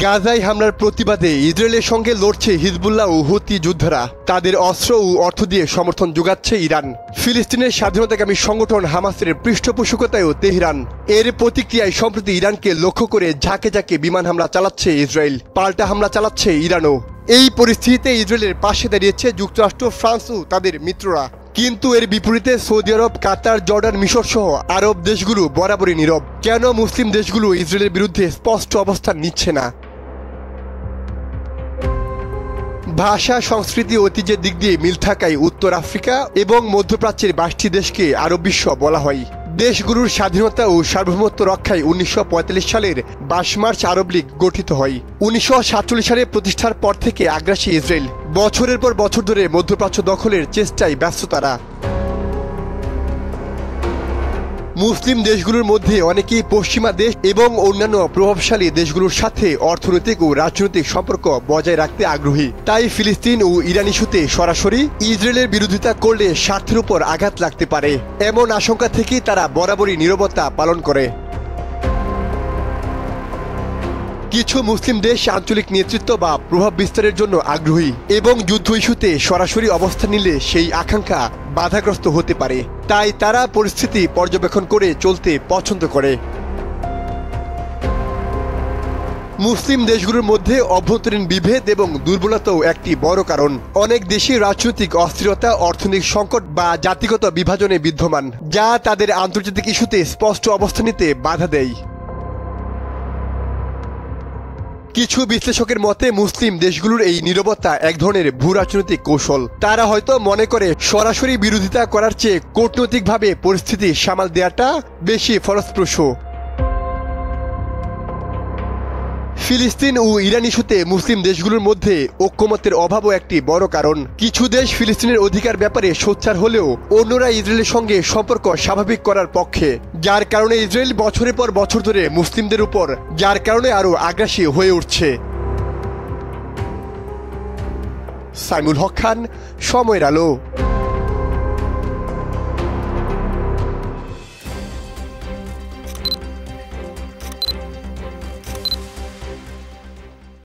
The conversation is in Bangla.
গাজায় হামলার প্রতিবাদে ইসরায়েলের সঙ্গে লড়ছে হিজবুল্লাহ ও হুতি যোদ্ধারা। তাদের অস্ত্র ও অর্থ দিয়ে সমর্থন যোগাচ্ছে ইরান। ফিলিস্তিনের স্বাধীনতাকামী সংগঠন হামাসের পৃষ্ঠপোষকতায়ও তেহরান। এর প্রতিক্রিয়ায় সম্প্রতি ইরানকে লক্ষ্য করে ঝাঁকে ঝাঁকে বিমান হামলা চালাচ্ছে ইসরায়েল, পাল্টা হামলা চালাচ্ছে ইরানও। এই পরিস্থিতিতে ইসরায়েলের পাশে দাঁড়িয়েছে যুক্তরাষ্ট্র, ফ্রান্স ও তাদের মিত্ররা। কিন্তু এর বিপরীতে সৌদি আরব, কাতার, জর্ডান, মিশর সহ আরব দেশগুলো বরাবরই নীরব। কেন মুসলিম দেশগুলো ইসরায়েলের বিরুদ্ধে স্পষ্ট অবস্থান নিচ্ছে না? ভাষা, সংস্কৃতি, ঐতিহ্যের দিক দিয়ে মিল থাকায় উত্তর আফ্রিকা এবং মধ্যপ্রাচ্যের 22টি দেশকে আরব বিশ্ব বলা হয়। দেশগুলোর স্বাধীনতা ও সার্বভৌমত্ব রক্ষায় 1945 সালের 22 মার্চ আরব লীগ গঠিত হয়। 1947 সালে প্রতিষ্ঠার পর থেকে আগ্রাসী ইসরায়েল বছরের পর বছর ধরে মধ্যপ্রাচ্য দখলের চেষ্টায় ব্যস্ত তারা। মুসলিম দেশগুলোর মধ্যে অনেকেই পশ্চিমা দেশ এবং অন্যান্য প্রভাবশালী দেশগুলোর সাথে অর্থনৈতিক ও রাজনৈতিক সম্পর্ক বজায় রাখতে আগ্রহী। তাই ফিলিস্তিন ও ইরান ইস্যুতে সরাসরি ইসরায়েলের বিরোধিতা করলে স্বার্থের উপর আঘাত লাগতে পারে, এমন আশঙ্কা থেকেই তারা বরাবরই নীরবতা পালন করে। কিছু মুসলিম দেশ আঞ্চলিক নেতৃত্ব বা প্রভাব বিস্তারের জন্য আগ্রহী এবং যুদ্ধ ইস্যুতে সরাসরি অবস্থান নিলে সেই আকাঙ্ক্ষা বাধাগ্রস্ত হতে পারে। তাই তারা পরিস্থিতি পর্যবেক্ষণ করে চলতে পছন্দ করে। মুসলিম দেশগুলোর মধ্যে অভ্যন্তরীণ বিভেদ এবং দুর্বলতাও একটি বড় কারণ। অনেক দেশে রাজনৈতিক অস্থিরতা, অর্থনৈতিক সংকট বা জাতিগত বিভাজনে বিদ্যমান, যা তাদের আন্তর্জাতিক ইস্যুতে স্পষ্ট অবস্থান নিতে বাধা দেয়। কিছু বিশ্লেষকের মতে মুসলিম দেশগুলোর এই নীরবতা এক ধরনের ভূ রাজনৈতিক কৌশল। তারা হয়তো মনে করে সরাসরি বিরোধিতা করার চেয়ে কূটনৈতিকভাবে পরিস্থিতি সামাল দেওয়াটা বেশি ফলপ্রসূ। ফিলিস্তিন ও ইরান ইস্যুতে মুসলিম দেশগুলোর মধ্যে ঐক্যমত্যের অভাবও একটি বড় কারণ। কিছু দেশ ফিলিস্তিনের অধিকার ব্যাপারে সোচ্চার হলেও অন্যরা ইসরায়েলের সঙ্গে সম্পর্ক স্বাভাবিক করার পক্ষে, যার কারণে ইসরায়েল বছরের পর বছর ধরে মুসলিমদের উপর আরও আগ্রাসী হয়ে উঠছে। সাইমুল হক খান, সময়ের আলো।